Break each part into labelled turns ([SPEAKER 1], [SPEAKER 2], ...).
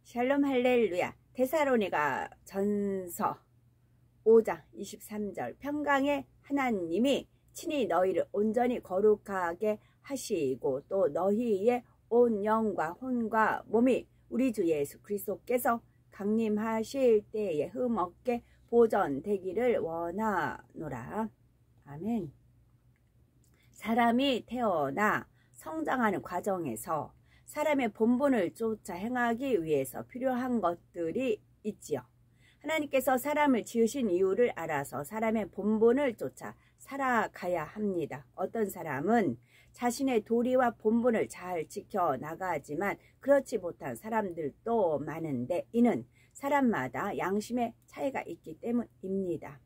[SPEAKER 1] 샬롬 할렐루야. 데살로니가 전서 5장 23절. 평강의 하나님이 친히 너희를 온전히 거룩하게 하시고 또 너희의 온 영과 혼과 몸이 우리 주 예수 그리스도께서 강림하실 때에 흠없게 보존되기를 원하노라. 아멘. 사람이 태어나 성장하는 과정에서 사람의 본분을 쫓아 행하기 위해서 필요한 것들이 있지요. 하나님께서 사람을 지으신 이유를 알아서 사람의 본분을 쫓아 살아가야 합니다. 어떤 사람은 자신의 도리와 본분을 잘 지켜나가지만 그렇지 못한 사람들도 많은데 이는 사람마다 양심의 차이가 있기 때문입니다.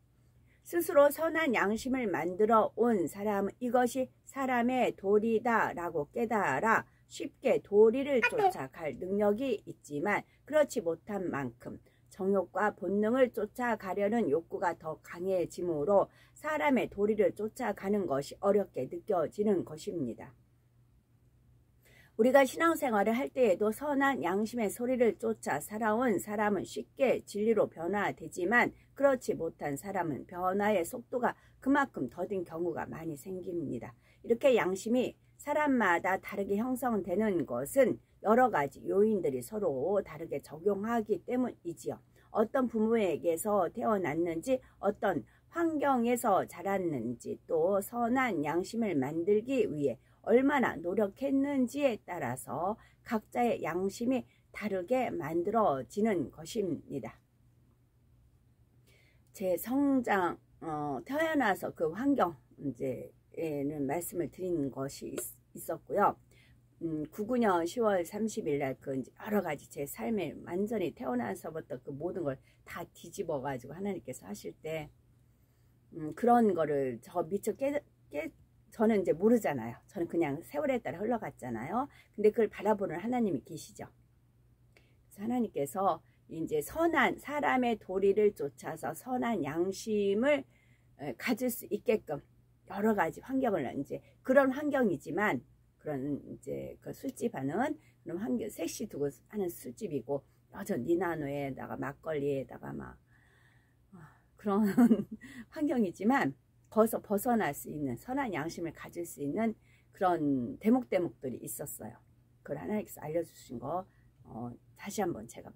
[SPEAKER 1] 스스로 선한 양심을 만들어 온 사람은 이것이 사람의 도리다 라고 깨달아 쉽게 도리를 쫓아갈 능력이 있지만 그렇지 못한 만큼 정욕과 본능을 쫓아가려는 욕구가 더 강해지므로 사람의 도리를 쫓아가는 것이 어렵게 느껴지는 것입니다. 우리가 신앙생활을 할 때에도 선한 양심의 소리를 쫓아 살아온 사람은 쉽게 진리로 변화되지만 그렇지 못한 사람은 변화의 속도가 그만큼 더딘 경우가 많이 생깁니다. 이렇게 양심이 사람마다 다르게 형성되는 것은 여러 가지 요인들이 서로 다르게 적용하기 때문이지요. 어떤 부모에게서 태어났는지, 어떤 환경에서 자랐는지, 또 선한 양심을 만들기 위해 얼마나 노력했는지에 따라서 각자의 양심이 다르게 만들어지는 것입니다. 제 성장, 태어나서 그 환경, 에는 말씀을 드린 것이 있었고요. 99년 10월 30일 날 그 여러 가지 제 삶에 완전히 태어나서부터 그 모든 걸 다 뒤집어 가지고 하나님께서 하실 때 그런 거를 저 미처 저는 이제 모르잖아요. 저는 그냥 세월에 따라 흘러갔잖아요. 근데 그걸 바라보는 하나님이 계시죠. 그래서 하나님께서 이제 선한 사람의 도리를 쫓아서 선한 양심을 가질 수 있게끔 여러 가지 환경을 이제 그런 환경이지만 그런 이제 그 술집 하는 그런 환경 섹시 두고 하는 술집이고 여전 니나노에다가 막걸리에다가 막 그런 환경이지만 거기서 벗어날 수 있는 선한 양심을 가질 수 있는 그런 대목들이 있었어요. 그걸 하나님께서 알려주신 거 다시 한번 제가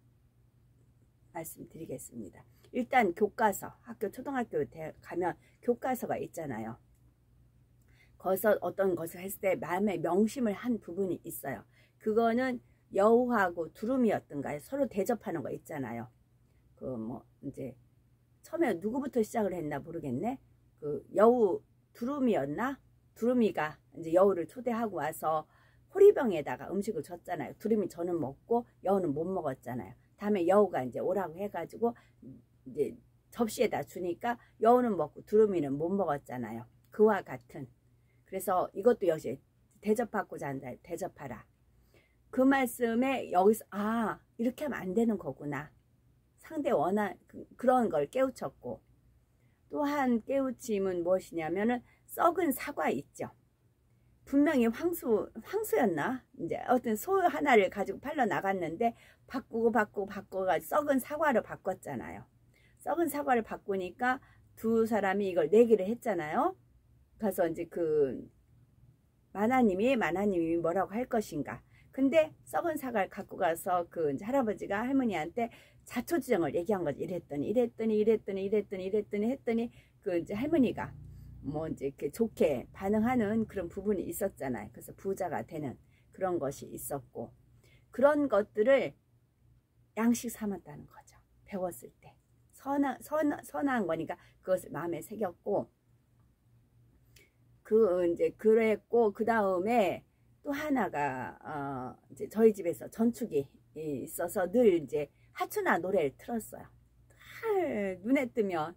[SPEAKER 1] 말씀드리겠습니다. 일단 교과서, 학교 초등학교 가면 교과서가 있잖아요. 거기서 어떤 것을 했을 때 마음에 명심을 한 부분이 있어요. 그거는 여우하고 두루미였던가요? 서로 대접하는 거 있잖아요. 그 뭐 이제 처음에 누구부터 시작을 했나 모르겠네. 그 여우 두루미였나? 두루미가 이제 여우를 초대하고 와서 호리병에다가 음식을 줬잖아요. 두루미 저는 먹고 여우는 못 먹었잖아요. 다음에 여우가 이제 오라고 해가지고 이제 접시에다 주니까 여우는 먹고 두루미는 못 먹었잖아요. 그와 같은. 그래서 이것도 역시 대접받고자 한다. 대접하라. 그 말씀에 여기서 이렇게 하면 안 되는 거구나. 상대 원한 그런 걸 깨우쳤고 또한 깨우침은 무엇이냐면은 썩은 사과 있죠. 분명히 황소였나? 이제 어떤 소 하나를 가지고 팔러 나갔는데 바꿔가지고 썩은 사과를 바꿨잖아요. 썩은 사과를 바꾸니까 두 사람이 이걸 내기를 했잖아요. 그래서 이제 그 마나님이 뭐라고 할 것인가. 근데 썩은 사과를 갖고 가서 그 이제 할아버지가 할머니한테 자초지정을 얘기한 거지. 이랬더니 했더니 그 이제 할머니가 뭐 이제 이렇게 좋게 반응하는 그런 부분이 있었잖아요. 그래서 부자가 되는 그런 것이 있었고 그런 것들을 양식 삼았다는 거죠. 배웠을 때 선한 거니까 그것을 마음에 새겼고 이제 그랬고 그 다음에 또 하나가 이제 저희 집에서 전축이 있어서 늘 이제 하춘아 노래를 틀었어요. 눈에 뜨면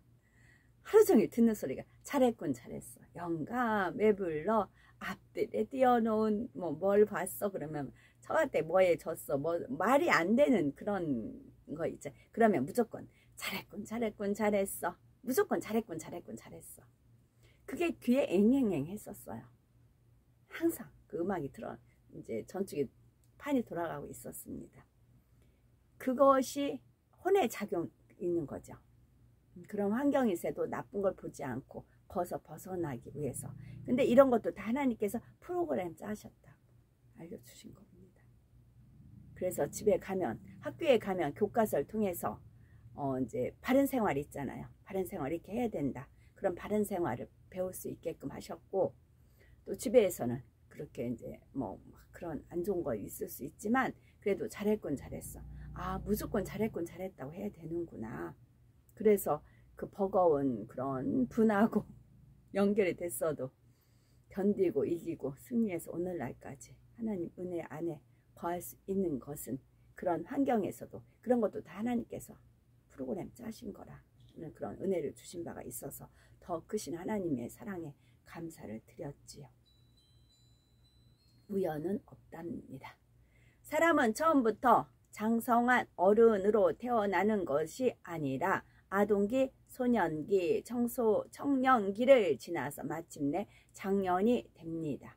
[SPEAKER 1] 하루 종일 듣는 소리가 잘했군 잘했어. 영감에 불러 앞들에 띄워놓은 뭘 봤어 그러면 저한테 뭐에 졌어 뭐 말이 안 되는 그런 거 있죠. 그러면 무조건 잘했군 잘했어. 무조건 잘했군 잘했어. 그게 귀에 앵앵앵 했었어요. 항상 그 음악이 이제 전축이 판이 돌아가고 있었습니다. 그것이 혼의 작용 있는 거죠. 그런 환경에서도 나쁜 걸 보지 않고 벗어나기 위해서. 근데 이런 것도 다 하나님께서 프로그램 짜셨다고 알려주신 겁니다. 그래서 집에 가면, 학교에 가면 교과서를 통해서 이제 바른 생활 있잖아요. 바른 생활 이렇게 해야 된다. 그런 바른 생활을 배울 수 있게끔 하셨고, 또 집에서는 그렇게 이제 뭐 그런 안 좋은 거 있을 수 있지만 그래도 잘했군 잘했어. 아, 무조건 잘했군 잘했다고 해야 되는구나. 그래서 그 버거운 그런 분하고 연결이 됐어도 견디고 이기고 승리해서 오늘날까지 하나님 은혜 안에 거할 수 있는 것은, 그런 환경에서도 그런 것도 다 하나님께서 프로그램 짜신 거라 그런 은혜를 주신 바가 있어서 더 크신 하나님의 사랑에 감사를 드렸지요. 우연은 없답니다. 사람은 처음부터 장성한 어른으로 태어나는 것이 아니라 아동기, 소년기, 청년기를 지나서 마침내 장년이 됩니다.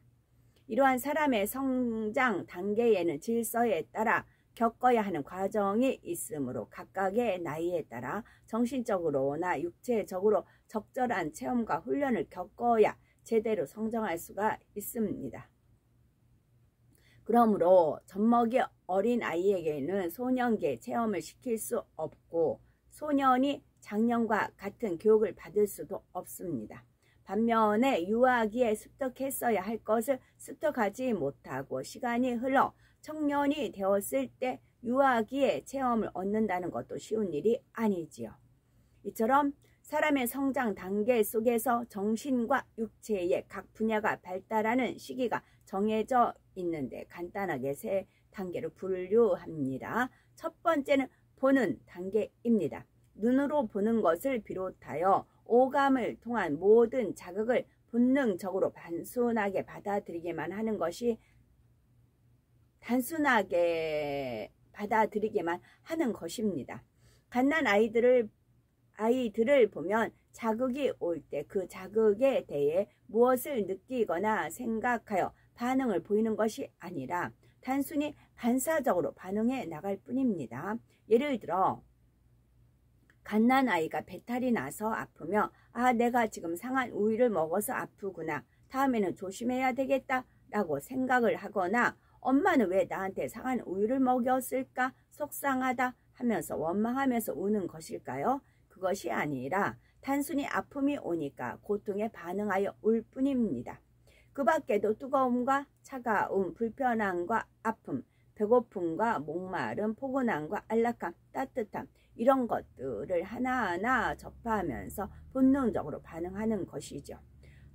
[SPEAKER 1] 이러한 사람의 성장 단계에는 질서에 따라 겪어야 하는 과정이 있으므로 각각의 나이에 따라 정신적으로나 육체적으로 적절한 체험과 훈련을 겪어야 제대로 성장할 수가 있습니다. 그러므로 젖먹이 어린 아이에게는 소년기의 체험을 시킬 수 없고 소년이 장년과 같은 교육을 받을 수도 없습니다. 반면에 유아기에 습득했어야 할 것을 습득하지 못하고 시간이 흘러 청년이 되었을 때 유아기의 체험을 얻는다는 것도 쉬운 일이 아니지요. 이처럼 사람의 성장 단계 속에서 정신과 육체의 각 분야가 발달하는 시기가 정해져 있는데 간단하게 세 단계로 분류합니다. 첫 번째는 보는 단계입니다. 눈으로 보는 것을 비롯하여 오감을 통한 모든 자극을 본능적으로 단순하게 받아들이기만 하는 것입니다. 갓난 아이들을 보면 자극이 올 때 그 자극에 대해 무엇을 느끼거나 생각하여 반응을 보이는 것이 아니라 단순히 반사적으로 반응해 나갈 뿐입니다. 예를 들어 갓난아이가 배탈이 나서 아프며 아, 내가 지금 상한 우유를 먹어서 아프구나. 다음에는 조심해야 되겠다 라고 생각을 하거나 엄마는 왜 나한테 상한 우유를 먹였을까 속상하다 하면서 원망하면서 우는 것일까요? 그것이 아니라 단순히 아픔이 오니까 고통에 반응하여 울 뿐입니다. 그 밖에도 뜨거움과 차가움, 불편함과 아픔, 배고픔과 목마름, 포근함과 안락함, 따뜻함 이런 것들을 하나하나 접하면서 본능적으로 반응하는 것이죠.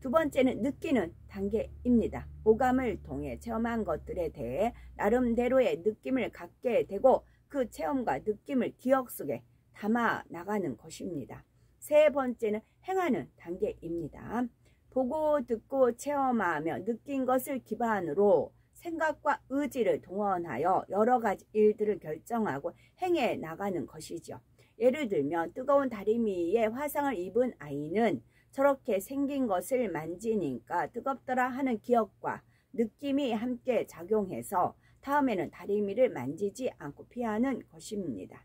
[SPEAKER 1] 두 번째는 느끼는 단계입니다. 오감을 통해 체험한 것들에 대해 나름대로의 느낌을 갖게 되고 그 체험과 느낌을 기억 속에 담아 나가는 것입니다. 세 번째는 행하는 단계입니다. 보고 듣고 체험하며 느낀 것을 기반으로 생각과 의지를 동원하여 여러 가지 일들을 결정하고 행해 나가는 것이죠. 예를 들면 뜨거운 다리미에 화상을 입은 아이는 저렇게 생긴 것을 만지니까 뜨겁더라 하는 기억과 느낌이 함께 작용해서 다음에는 다리미를 만지지 않고 피하는 것입니다.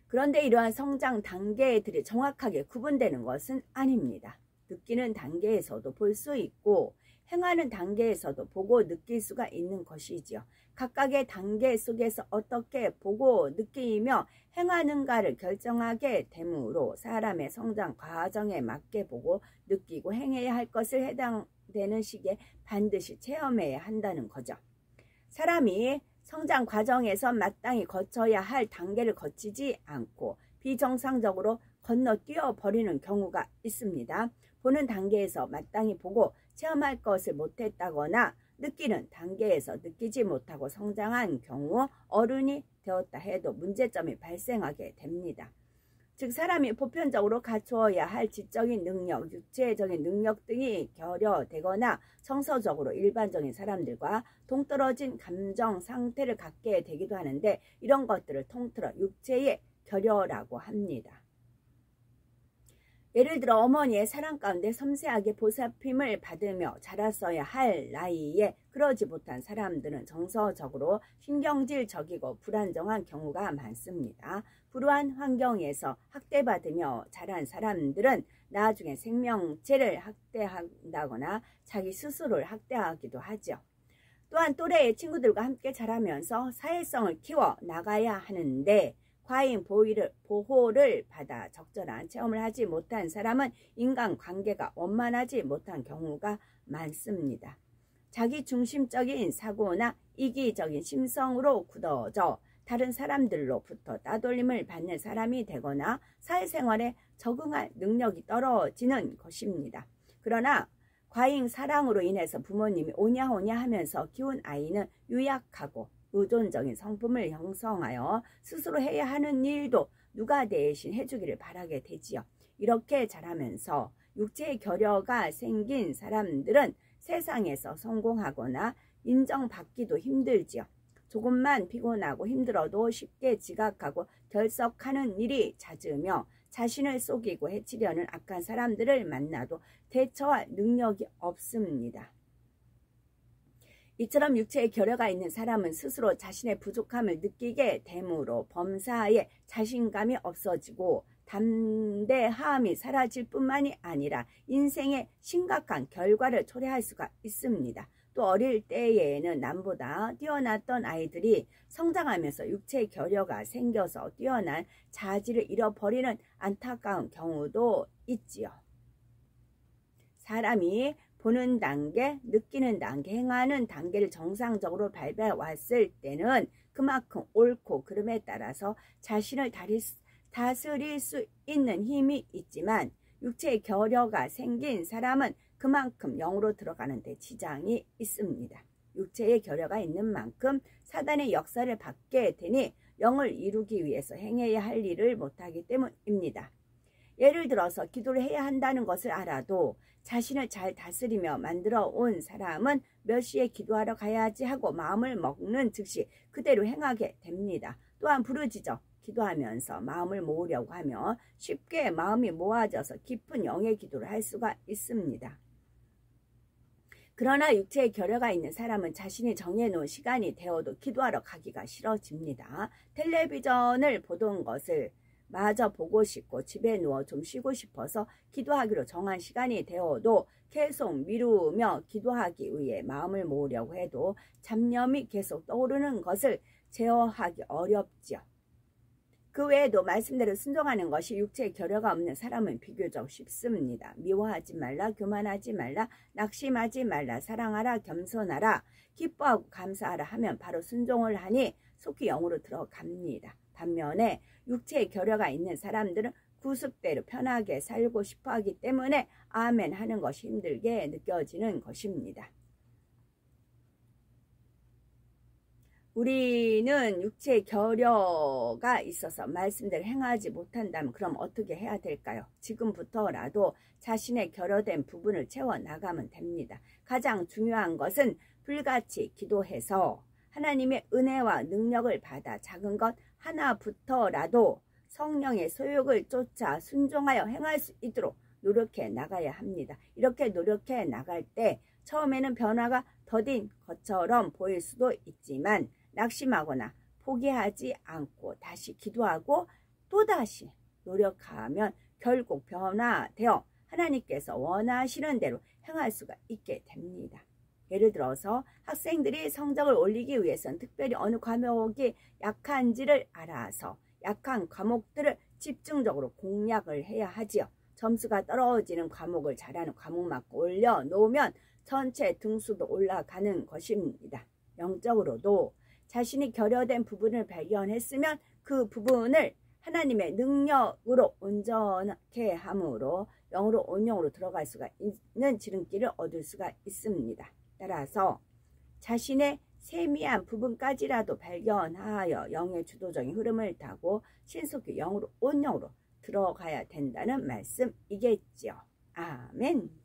[SPEAKER 1] 그런데 이러한 성장 단계들이 정확하게 구분되는 것은 아닙니다. 느끼는 단계에서도 볼 수 있고 행하는 단계에서도 보고 느낄 수가 있는 것이지요. 각각의 단계 속에서 어떻게 보고 느끼며 행하는가를 결정하게 되므로 사람의 성장 과정에 맞게 보고 느끼고 행해야 할 것을 해당되는 시기에 반드시 체험해야 한다는 거죠. 사람이 성장 과정에서 마땅히 거쳐야 할 단계를 거치지 않고 비정상적으로 건너뛰어 버리는 경우가 있습니다. 보는 단계에서 마땅히 보고 체험할 것을 못했다거나 느끼는 단계에서 느끼지 못하고 성장한 경우 어른이 되었다 해도 문제점이 발생하게 됩니다. 즉 사람이 보편적으로 갖추어야 할 지적인 능력, 육체적인 능력 등이 결여되거나 정서적으로 일반적인 사람들과 동떨어진 감정 상태를 갖게 되기도 하는데 이런 것들을 통틀어 육체의 결여라고 합니다. 예를 들어 어머니의 사랑 가운데 섬세하게 보살핌을 받으며 자랐어야 할 나이에 그러지 못한 사람들은 정서적으로 신경질적이고 불안정한 경우가 많습니다. 불우한 환경에서 학대받으며 자란 사람들은 나중에 생명체를 학대한다거나 자기 스스로를 학대하기도 하죠. 또한 또래의 친구들과 함께 자라면서 사회성을 키워 나가야 하는데 과잉 보호를 받아 적절한 체험을 하지 못한 사람은 인간관계가 원만하지 못한 경우가 많습니다. 자기중심적인 사고나 이기적인 심성으로 굳어져 다른 사람들로부터 따돌림을 받는 사람이 되거나 사회생활에 적응할 능력이 떨어지는 것입니다. 그러나 과잉 사랑으로 인해서 부모님이 오냐오냐 하면서 키운 아이는 유약하고 의존적인 성품을 형성하여 스스로 해야 하는 일도 누가 대신 해주기를 바라게 되지요. 이렇게 자라면서 육체의 결여가 생긴 사람들은 세상에서 성공하거나 인정받기도 힘들지요. 조금만 피곤하고 힘들어도 쉽게 지각하고 결석하는 일이 잦으며 자신을 속이고 해치려는 악한 사람들을 만나도 대처할 능력이 없습니다. 이처럼 육체의 결여가 있는 사람은 스스로 자신의 부족함을 느끼게 되므로 범사에 자신감이 없어지고 담대함이 사라질 뿐만이 아니라 인생에 심각한 결과를 초래할 수가 있습니다. 또 어릴 때에는 남보다 뛰어났던 아이들이 성장하면서 육체의 결여가 생겨서 뛰어난 자질을 잃어버리는 안타까운 경우도 있지요. 사람이 보는 단계, 느끼는 단계, 행하는 단계를 정상적으로 밟아왔을 때는 그만큼 옳고 그름에 따라서 자신을 다스릴 수 있는 힘이 있지만 육체의 결여가 생긴 사람은 그만큼 영으로 들어가는 데 지장이 있습니다. 육체의 결여가 있는 만큼 사단의 역사를 받게 되니 영을 이루기 위해서 행해야 할 일을 못하기 때문입니다. 예를 들어서 기도를 해야 한다는 것을 알아도 자신을 잘 다스리며 만들어 온 사람은 몇 시에 기도하러 가야지 하고 마음을 먹는 즉시 그대로 행하게 됩니다. 또한 부르짖어 기도하면서 마음을 모으려고 하면 쉽게 마음이 모아져서 깊은 영의 기도를 할 수가 있습니다. 그러나 육체의 결여가 있는 사람은 자신이 정해놓은 시간이 되어도 기도하러 가기가 싫어집니다. 텔레비전을 보던 것을 마저 보고 싶고 집에 누워 좀 쉬고 싶어서 기도하기로 정한 시간이 되어도 계속 미루며 기도하기 위해 마음을 모으려고 해도 잡념이 계속 떠오르는 것을 제어하기 어렵지요. 그 외에도 말씀대로 순종하는 것이 육체의 결여가 없는 사람은 비교적 쉽습니다. 미워하지 말라, 교만하지 말라, 낙심하지 말라, 사랑하라, 겸손하라, 기뻐하고 감사하라 하면 바로 순종을 하니 속히 영으로 들어갑니다. 반면에 육체의 결여가 있는 사람들은 구습대로 편하게 살고 싶어 하기 때문에 아멘 하는 것이 힘들게 느껴지는 것입니다. 우리는 육체의 결여가 있어서 말씀대로 행하지 못한다면 그럼 어떻게 해야 될까요? 지금부터라도 자신의 결여된 부분을 채워나가면 됩니다. 가장 중요한 것은 불같이 기도해서 하나님의 은혜와 능력을 받아 작은 것 하나부터라도 성령의 소욕을 쫓아 순종하여 행할 수 있도록 노력해 나가야 합니다. 이렇게 노력해 나갈 때 처음에는 변화가 더딘 것처럼 보일 수도 있지만 낙심하거나 포기하지 않고 다시 기도하고 또다시 노력하면 결국 변화되어 하나님께서 원하시는 대로 행할 수가 있게 됩니다. 예를 들어서 학생들이 성적을 올리기 위해서는 특별히 어느 과목이 약한지를 알아서 약한 과목들을 집중적으로 공략을 해야 하지요. 점수가 떨어지는 과목을 잘하는 과목만 올려놓으면 전체 등수도 올라가는 것입니다. 영적으로도 자신이 결여된 부분을 발견했으면 그 부분을 하나님의 능력으로 온전하게 함으로 영으로 온영으로 들어갈 수가 있는 지름길을 얻을 수가 있습니다. 따라서 자신의 세미한 부분까지라도 발견하여 영의 주도적인 흐름을 타고 신속히 영으로 온영으로 들어가야 된다는 말씀이겠지요. 아멘.